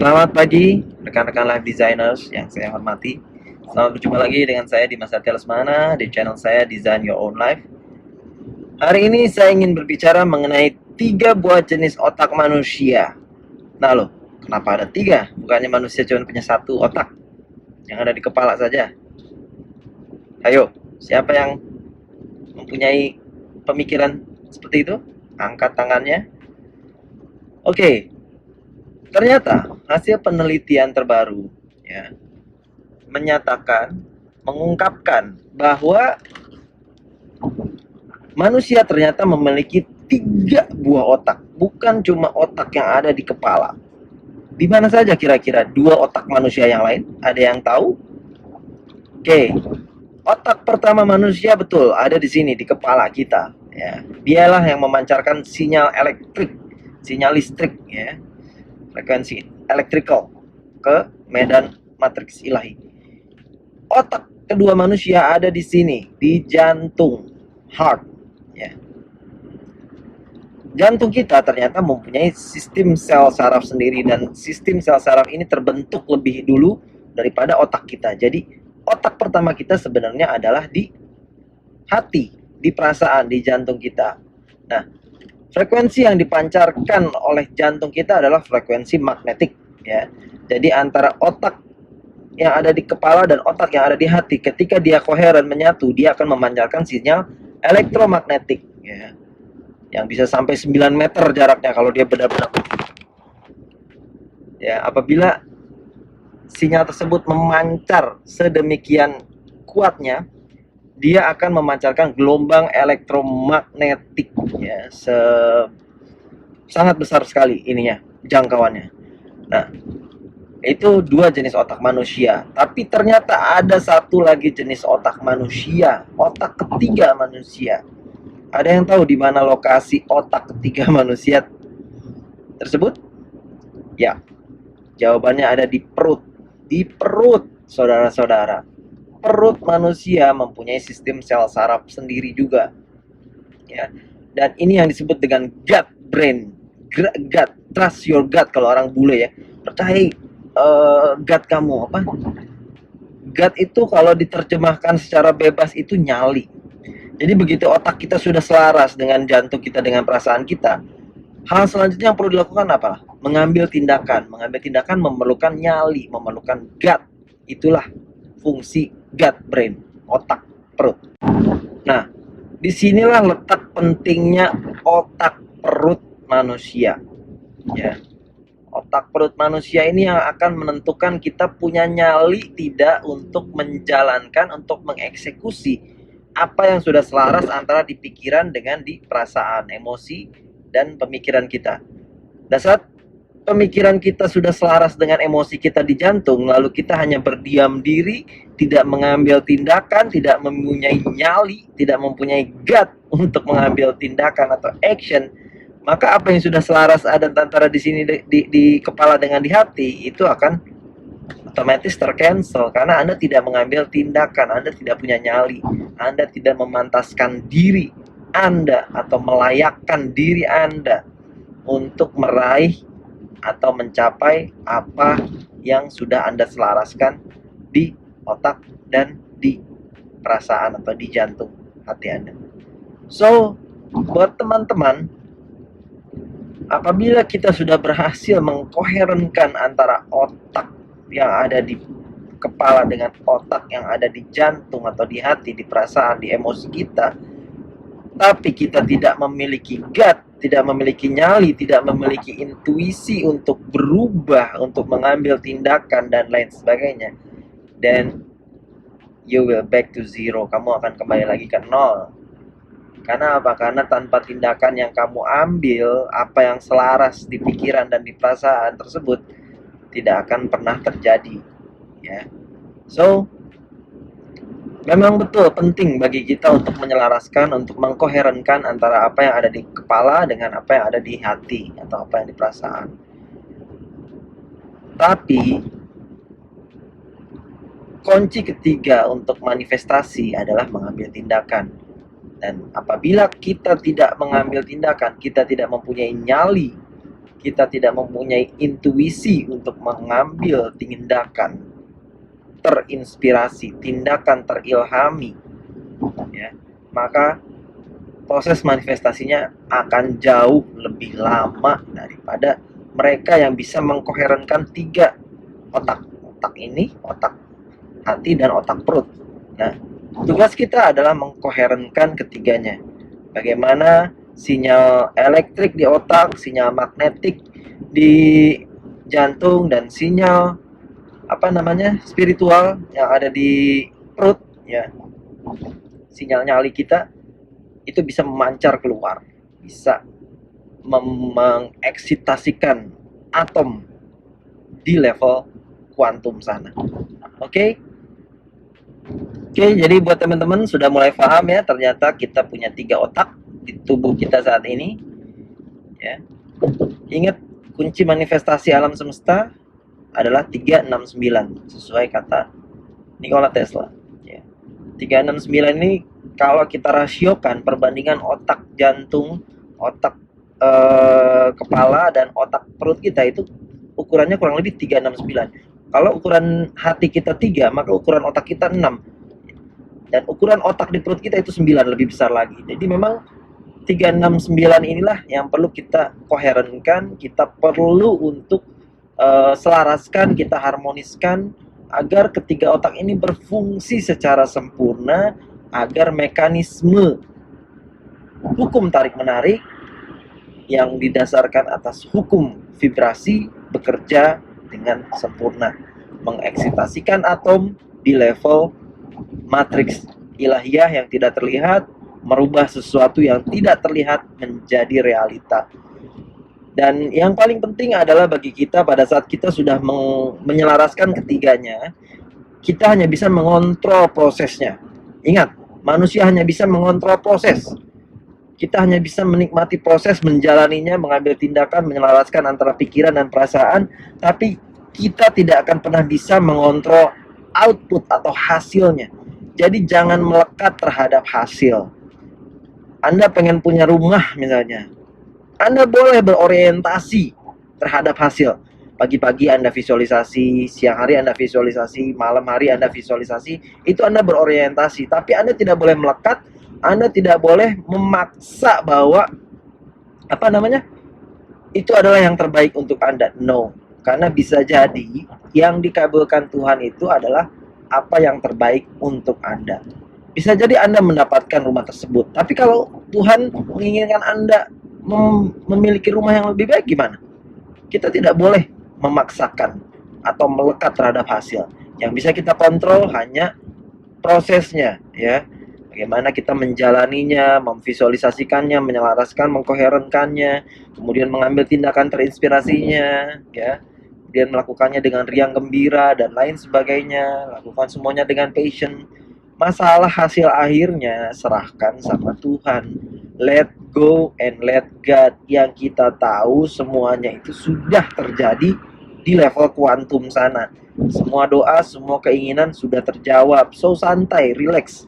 Selamat pagi, rekan-rekan live designers yang saya hormati. Selamat berjumpa lagi dengan saya Dimas Satya Lesmana di channel saya Design Your Own Life. Hari ini saya ingin berbicara mengenai 3 buah jenis otak manusia. Nah loh, kenapa ada 3? Bukannya manusia cuma punya 1 otak yang ada di kepala saja? Ayo, siapa yang mempunyai pemikiran seperti itu? Angkat tangannya. Oke, ternyata hasil penelitian terbaru ya menyatakan, mengungkapkan bahwa manusia ternyata memiliki 3 buah otak, bukan cuma otak yang ada di kepala. Di mana saja kira-kira 2 otak manusia yang lain? Ada yang tahu? Oke, otak pertama manusia betul ada di sini di kepala kita. Ya, dialah yang memancarkan sinyal elektrik, sinyal listrik, ya, frekuensi electrical ke medan matriks ilahi. Otak kedua manusia ada di sini, di jantung, heart. Ya. Jantung kita ternyata mempunyai sistem sel saraf sendiri, dan sistem sel saraf ini terbentuk lebih dulu daripada otak kita. Jadi otak pertama kita sebenarnya adalah di hati, di perasaan, di jantung kita. Nah, frekuensi yang dipancarkan oleh jantung kita adalah frekuensi magnetik, ya. Jadi antara otak yang ada di kepala dan otak yang ada di hati, ketika dia koheren menyatu, dia akan memancarkan sinyal elektromagnetik, ya, yang bisa sampai 9 meter jaraknya kalau dia benar-benar. Ya, apabila sinyal tersebut memancar sedemikian kuatnya, dia akan memancarkan gelombang elektromagnetik, ya, sangat besar sekali ininya, jangkauannya. Nah, itu 2 jenis otak manusia. Tapi ternyata ada 1 lagi jenis otak manusia, otak ketiga manusia. Ada yang tahu di mana lokasi otak ketiga manusia tersebut? Ya, jawabannya ada di perut. Di perut, saudara-saudara. Perut manusia mempunyai sistem sel saraf sendiri juga. Ya. Dan ini yang disebut dengan gut brain. Gut, trust your gut kalau orang bule, ya. Percaya gut kamu apa? Gut itu kalau diterjemahkan secara bebas itu nyali. Jadi begitu otak kita sudah selaras dengan jantung kita, dengan perasaan kita, hal selanjutnya yang perlu dilakukan apa? Mengambil tindakan. Mengambil tindakan memerlukan nyali, memerlukan gut. Itulah fungsi gut brain, otak perut. Nah, disinilah letak pentingnya otak perut manusia. Ya, otak perut manusia ini yang akan menentukan kita punya nyali tidak untuk menjalankan, untuk mengeksekusi apa yang sudah selaras antara di pikiran dengan di perasaan, emosi, dan pemikiran kita. Dan saat pemikiran kita sudah selaras dengan emosi kita di jantung, lalu kita hanya berdiam diri, tidak mengambil tindakan, tidak mempunyai nyali, tidak mempunyai gut untuk mengambil tindakan atau action, maka apa yang sudah selaras ada antara di sini di kepala dengan di hati itu akan otomatis tercancel karena Anda tidak mengambil tindakan, Anda tidak punya nyali, Anda tidak memantaskan diri Anda atau melayakkan diri Anda untuk meraih atau mencapai apa yang sudah Anda selaraskan di otak dan di perasaan atau di jantung hati Anda. So, buat teman-teman, apabila kita sudah berhasil mengkoherenkan antara otak yang ada di kepala dengan otak yang ada di jantung atau di hati, di perasaan, di emosi kita, tapi kita tidak memiliki gut, tidak memiliki nyali, tidak memiliki intuisi untuk berubah, untuk mengambil tindakan dan lain sebagainya, then you will back to zero. Kamu akan kembali lagi ke nol. Karena apa? Karena tanpa tindakan yang kamu ambil, apa yang selaras di pikiran dan di perasaan tersebut tidak akan pernah terjadi, ya. So, memang betul penting bagi kita untuk menyelaraskan, untuk mengkoherenkan antara apa yang ada di kepala dengan apa yang ada di hati atau apa yang di perasaan. Tapi kunci ketiga untuk manifestasi adalah mengambil tindakan. Dan apabila kita tidak mengambil tindakan, kita tidak mempunyai nyali kita tidak mempunyai intuisi untuk mengambil tindakan terinspirasi, tindakan terilhami, ya, maka proses manifestasinya akan jauh lebih lama daripada mereka yang bisa mengkoherenkan 3 otak. Otak ini, otak hati, dan otak perut. Nah, tugas kita adalah mengkoherenkan ketiganya. Bagaimana sinyal elektrik di otak, sinyal magnetik di jantung, dan sinyal spiritual yang ada di perut, ya, sinyal nyali kita itu bisa memancar keluar, bisa mengeksitasikan atom di level kuantum sana. Oke? Oke, jadi buat teman-teman sudah mulai paham ya, ternyata kita punya 3 otak di tubuh kita saat ini. Ya. Ingat, kunci manifestasi alam semesta adalah 369 sesuai kata Nikola Tesla. Ya. 369 ini kalau kita rasiokan perbandingan otak jantung, otak kepala, dan otak perut kita itu ukurannya kurang lebih 369. Kalau ukuran hati kita 3, maka ukuran otak kita 6. Dan ukuran otak di perut kita itu 9, lebih besar lagi. Jadi memang 369 inilah yang perlu kita koherenkan, kita perlu untuk selaraskan, kita harmoniskan agar ketiga otak ini berfungsi secara sempurna, agar mekanisme hukum tarik-menarik yang didasarkan atas hukum vibrasi bekerja dengan sempurna, mengeksitasikan atom di level matriks ilahiyah yang tidak terlihat, merubah sesuatu yang tidak terlihat menjadi realita. Dan yang paling penting adalah bagi kita pada saat kita sudah menyelaraskan ketiganya, kita hanya bisa mengontrol prosesnya. Ingat, manusia hanya bisa mengontrol proses. Kita hanya bisa menikmati proses, menjalaninya, mengambil tindakan, menyelaraskan antara pikiran dan perasaan, tapi kita tidak akan pernah bisa mengontrol output atau hasilnya. Jadi jangan melekat terhadap hasil. Anda pengen punya rumah misalnya, Anda boleh berorientasi terhadap hasil. Pagi-pagi Anda visualisasi, siang hari Anda visualisasi, malam hari Anda visualisasi, itu Anda berorientasi. Tapi Anda tidak boleh melekat, Anda tidak boleh memaksa bahwa itu adalah yang terbaik untuk Anda. No, karena bisa jadi yang dikabulkan Tuhan itu adalah apa yang terbaik untuk Anda. Bisa jadi Anda mendapatkan rumah tersebut, tapi kalau Tuhan menginginkan Anda memiliki rumah yang lebih baik, gimana? Kita tidak boleh memaksakan atau melekat terhadap hasil. Yang bisa kita kontrol hanya prosesnya, ya. Bagaimana kita menjalaninya, memvisualisasikannya, menyelaraskan, mengkoherenkannya, kemudian mengambil tindakan terinspirasinya, ya. Kemudian melakukannya dengan riang gembira dan lain sebagainya. Lakukan semuanya dengan passion. Masalah hasil akhirnya serahkan sama Tuhan. Let go and let God. Yang kita tahu semuanya itu sudah terjadi di level kuantum sana. Semua doa, semua keinginan sudah terjawab. So santai, relax.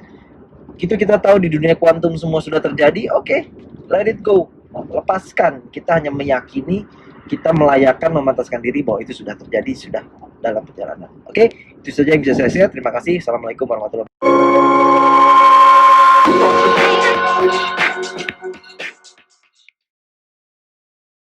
Gitu kita tahu di dunia kuantum semua sudah terjadi. Oke, let it go. Lepaskan. Kita hanya meyakini, kita melayakkan, memantaskan diri bahwa itu sudah terjadi, sudah dalam perjalanan. Oke, itu saja yang bisa saya share. Terima kasih. Assalamualaikum warahmatullahi wabarakatuh.